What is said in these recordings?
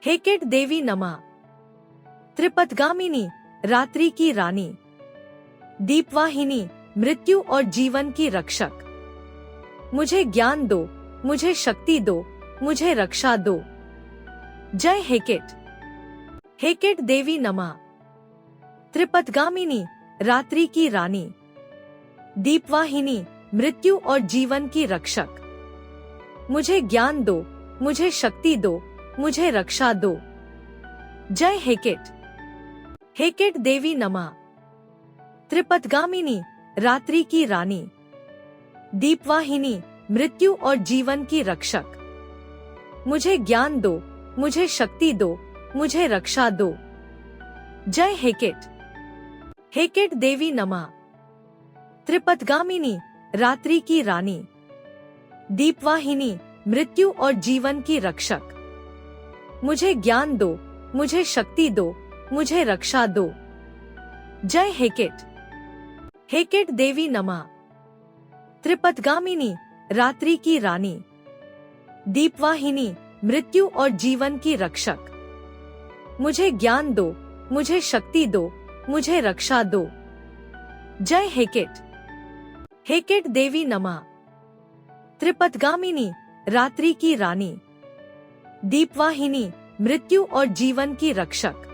Hackett देवी नमः। त्रिपथगामिनी, रात्रि की रानी, दीपवाहिनी, मृत्यु और जीवन की रक्षक। मुझे ज्ञान दो, मुझे शक्ति दो, मुझे रक्षा दो। जय हेकेट। हेकेट देवी नमः। त्रिपथगामिनी, रात्रि की रानी, दीपवाहिनी, मृत्यु और जीवन की रक्षक। मुझे ज्ञान दो, मुझे शक्ति दो, मुझे रक्षा दो। जय हेकेट। हेकेट देवी नमः। त्रिपथगामिनी, रात्रि की रानी, दीपवाहिनी, मृत्यु और जीवन की रक्षक। मुझे ज्ञान दो, मुझे शक्ति दो, मुझे रक्षा दो। जय हेकेट। हेकेट देवी नमः। त्रिपथगामिनी, रात्रि की रानी, दीपवाहिनी, मृत्यु और जीवन की रक्षक। मुझे ज्ञान दो, मुझे शक्ति दो, मुझे रक्षा दो। जय हेकेट। हेकेट देवी नमः। त्रिपथगामिनी, रात्रि की रानी, दीपवाहिनी, मृत्यु और जीवन की रक्षक। मुझे ज्ञान दो, मुझे शक्ति दो, मुझे रक्षा दो। जय हेकेट। हेकेट देवी नमः। त्रिपथगामिनी, रात्रि की रानी, दीपवाहिनी, मृत्यु और जीवन की रक्षक।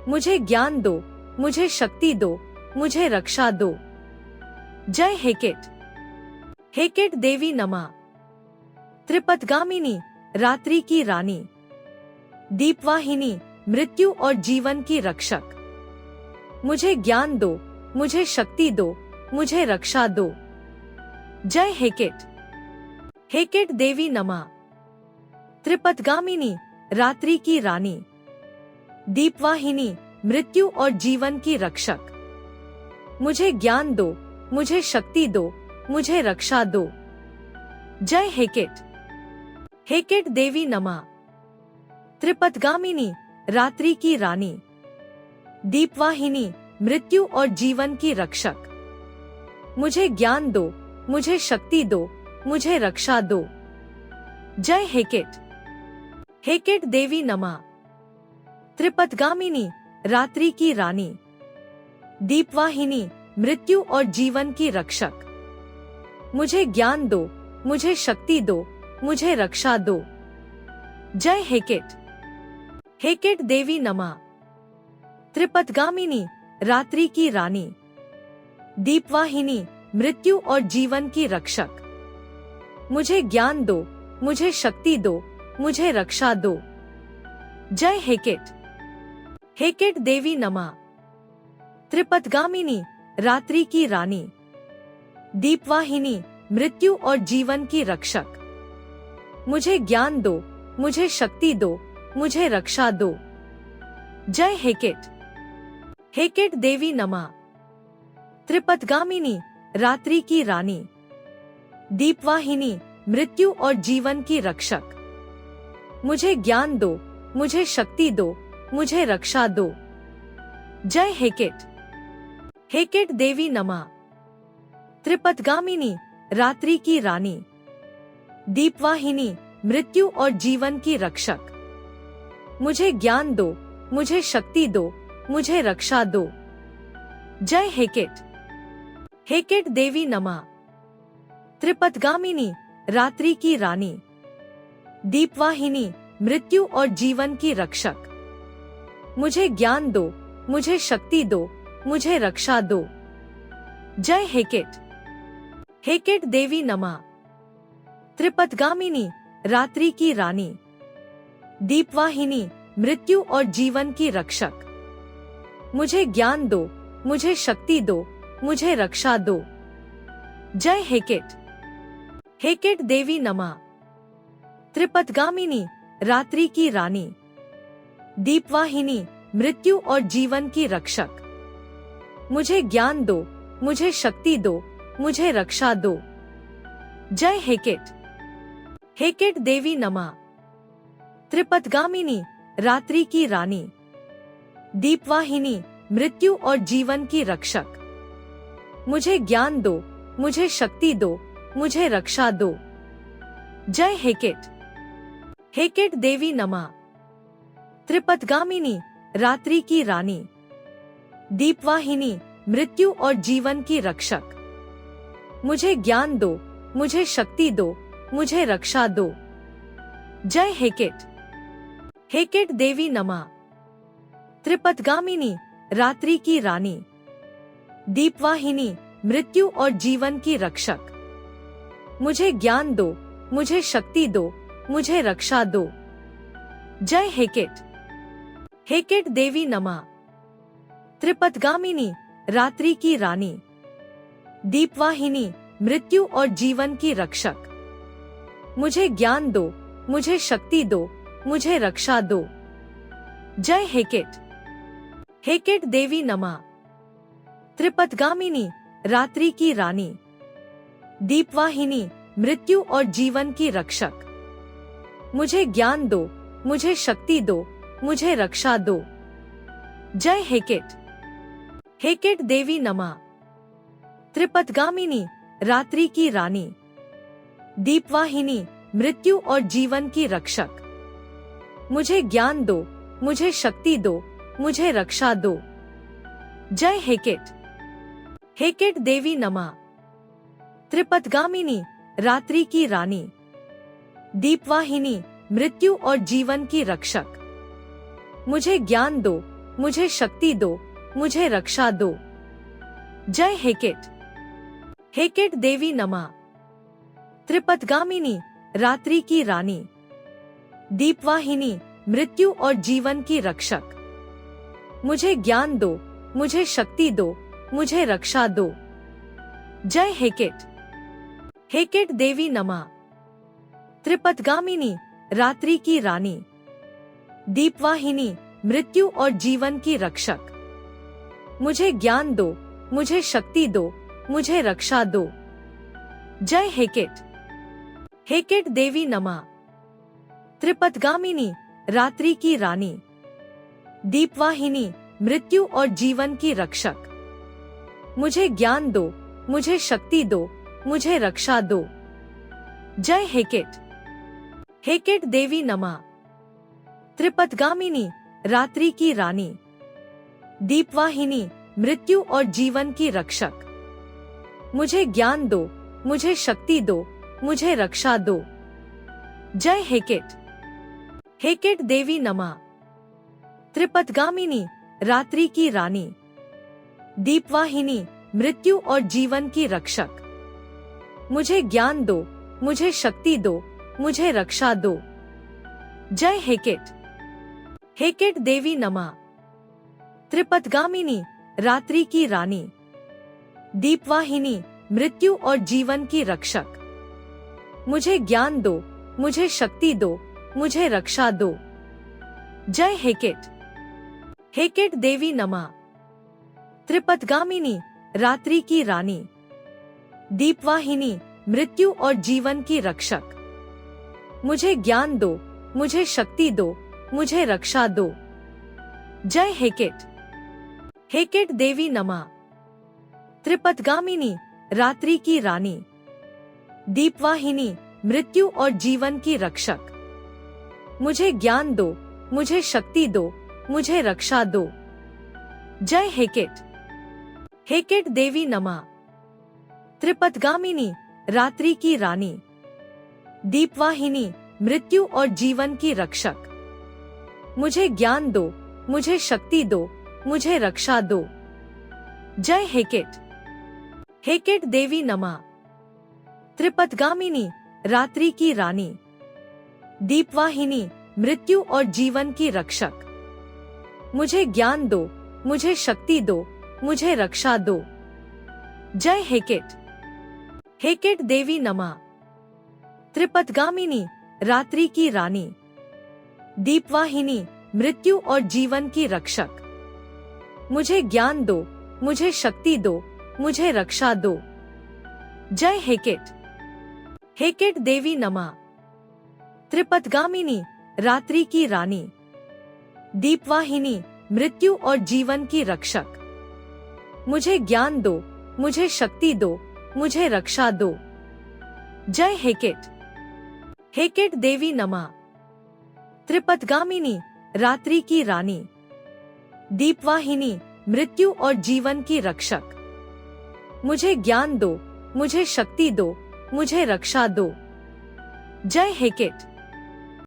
मुझे ज्ञान दो, मुझे शक्ति दो, मुझे रक्षा दो। जय हेकेट। हेकेट देवी नमः। त्रिपथगामिनी, रात्रि की रानी, दीपवाहिनी, मृत्यु और जीवन की रक्षक। मुझे ज्ञान दो, मुझे शक्ति दो, मुझे रक्षा दो। जय हेकेट। हेकेट देवी नमः। त्रिपथगामिनी, रात्रि की रानी, दीपवाहिनी, मृत्यु और जीवन की रक्षक। मुझे ज्ञान दो, मुझे शक्ति दो, मुझे रक्षा दो। जय हेकेट। हेकेट देवी नमः। त्रिपथगामिनी, रात्रि की रानी, दीपवाहिनी, मृत्यु और जीवन की रक्षक। मुझे ज्ञान दो, मुझे शक्ति दो, मुझे रक्षा दो। जय हेकेट। हेकेट देवी नमः। त्रिपथगामिनी, रात्रि की रानी, दीपवाहिनी, मृत्यु और जीवन की रक्षक। मुझे ज्ञान दो, मुझे शक्ति दो, मुझे रक्षा दो। जय हेकेट। हेकेट देवी नमः। त्रिपथगामिनी, रात्रि की रानी, दीपवाहिनी, मृत्यु और जीवन की रक्षक। मुझे ज्ञान दो, मुझे शक्ति दो, मुझे रक्षा दो। जय हेकेट। हेकेट देवी नमः। त्रिपथगामिनी, रात्रि की रानी, दीपवाहिनी, मृत्यु और जीवन की रक्षक। मुझे ज्ञान दो, मुझे शक्ति दो, मुझे रक्षा दो। जय हेकेट। हेकेट देवी नमः। त्रिपथगामिनी, रात्रि की रानी, दीपवाहिनी, मृत्यु और जीवन की रक्षक। मुझे ज्ञान दो, मुझे शक्ति दो, मुझे रक्षा दो। जय हेकेट। हेकेट देवी नमः। त्रिपथगामिनी, रात्रि की रानी, दीपवाहिनी, मृत्यु और जीवन की रक्षक। मुझे ज्ञान दो, मुझे शक्ति दो, मुझे रक्षा दो। जय हेकेट। हेकेट देवी नमः। त्रिपथगामिनी, रात्रि की रानी, दीपवाहिनी, मृत्यु और जीवन की रक्षक। मुझे ज्ञान दो, मुझे शक्ति दो, मुझे रक्षा दो। जय हेकेट। हेकेट देवी नमः। त्रिपथगामिनी, रात्रि की रानी, दीपवाहिनी, मृत्यु और जीवन की रक्षक। मुझे ज्ञान दो, मुझे शक्ति दो, मुझे रक्षा दो। जय हेकेट। हेकेट देवी नमः। त्रिपथगामिनी, रात्रि की रानी, दीपवाहिनी, मृत्यु और जीवन की रक्षक। मुझे ज्ञान दो, मुझे शक्ति दो, मुझे रक्षा दो। जय हेकेट। हेकेट देवी नमः। त्रिपथगामिनी, रात्रि की रानी, दीपवाहिनी, मृत्यु और जीवन की रक्षक। मुझे ज्ञान दो, मुझे शक्ति दो, मुझे रक्षा दो। जय हेकेट। हेकेट देवी नमः। त्रिपथगामिनी, रात्रि की रानी। दीपवाहिनी, मृत्यु और जीवन की रक्षक। मुझे ज्ञान दो, मुझे शक्ति दो, मुझे रक्षा दो। जय हेकेट। हेकेट देवी नमः। त्रिपथगामिनी, रात्रि की रानी। दीपवाहिनी, मृत्यु और जीवन की रक्षक। मुझे ज्ञान दो, मुझे शक्ति दो, मुझे रक्षा दो। जय हेकेट। हेकेट देवी नमः। त्रिपथगामिनी, रात्रि की रानी। दीपवाहिनी, मृत्यु और जीवन की रक्षक। मुझे ज्ञान दो, मुझे शक्ति दो, मुझे रक्षा दो। जय हेकेट। हेकेट देवी नमः। त्रिपथगामिनी, रात्रि की रानी। दीपवाहिनी, मृत्यु और जीवन की रक्षक। मुझे ज्ञान दो, मुझे शक्ति दो, मुझे रक्षा दो। जय हेकेट। हेकेट देवी नमः। त्रिपथगामिनी, रात्रि की रानी। दीपवाहिनी, मृत्यु और जीवन की रक्षक। मुझे ज्ञान दो, मुझे शक्ति दो, मुझे रक्षा दो। जय हेकेट। हेकेट देवी नमः। त्रिपथगामिनी, रात्रि की रानी। दीपवाहिनी, मृत्यु और जीवन की रक्षक। मुझे ज्ञान दो, मुझे शक्ति दो, मुझे रक्षा दो। जय हेकेट। हेकेट देवी नमः। त्रिपथगामिनी, रात्रि की रानी। दीपवाहिनी, मृत्यु और जीवन की रक्षक। मुझे ज्ञान दो, मुझे शक्ति दो, मुझे रक्षा दो। जय हेकेट। हेकेट देवी नमः। त्रिपथगामिनी, रात्रि की रानी। दीपवाहिनी, मृत्यु और जीवन की रक्षक। मुझे ज्ञान दो, मुझे शक्ति दो, मुझे रक्षा दो। जय हेकेट। हेकेट देवी नमः। त्रिपथगामिनी, रात्रि की रानी। दीपवाहिनी, मृत्यु और जीवन की रक्षक। मुझे ज्ञान दो, मुझे शक्ति दो, मुझे रक्षा दो। जय हेकेट। हेकेट देवी नमः। त्रिपथगामिनी, रात्रि की रानी। दीपवाहिनी, मृत्यु और जीवन की रक्षक। मुझे ज्ञान दो, मुझे शक्ति दो, मुझे रक्षा दो। जय हेकेट। हेकेट देवी नमः। त्रिपथगामिनी, रात्रि की रानी। दीपवाहिनी, मृत्यु और जीवन की रक्षक। मुझे ज्ञान दो, मुझे शक्ति दो, मुझे रक्षा दो। जय हेकेट। हेकेट देवी नमः। त्रिपथगामिनी, रात्रि की रानी। दीपवाहिनी, मृत्यु और जीवन की रक्षक। मुझे ज्ञान दो, मुझे शक्ति दो, मुझे रक्षा दो। जय हेकेट। हेकेट देवी नमः। त्रिपथगामिनी, रात्रि की रानी। दीपवाहिनी, मृत्यु और जीवन की रक्षक। मुझे ज्ञान दो, मुझे शक्ति दो, मुझे रक्षा दो। जय हेकेट। हेकेट देवी नमः। त्रिपथगामिनी, रात्रि की रानी। दीपवाहिनी, मृत्यु और जीवन की रक्षक। मुझे ज्ञान दो, मुझे शक्ति दो, मुझे रक्षा दो। जय हेकेट। हेकेट देवी नमः। त्रिपथगामिनी, रात्रि की रानी। दीपवाहिनी, मृत्यु और जीवन की रक्षक। मुझे ज्ञान दो, मुझे शक्ति दो, मुझे रक्षा दो। जय हेकेट। हेकेट देवी नमः। त्रिपथगामिनी, रात्रि की रानी। दीपवाहिनी, मृत्यु और जीवन की रक्षक। मुझे ज्ञान दो, मुझे शक्ति दो, मुझे रक्षा दो। जय हेकेट। हेकेट देवी नमः। त्रिपथगामिनी, रात्रि की रानी। दीपवाहिनी, मृत्यु और जीवन की रक्षक। मुझे ज्ञान दो, मुझे शक्ति दो, मुझे रक्षा दो। जय हेकेट। हेकेट देवी नमः। त्रिपथगामिनी, रात्रि की रानी। दीपवाहिनी, मृत्यु और जीवन की रक्षक। मुझे ज्ञान दो, मुझे शक्ति दो, मुझे रक्षा दो। जय हेकेट। हेकेट देवी नमः। त्रिपथगामिनी, रात्रि की रानी, दीपवाहिनी, मृत्यु और जीवन की रक्षक। मुझे ज्ञान दो, मुझे शक्ति दो, मुझे रक्षा दो। जय हेकेट।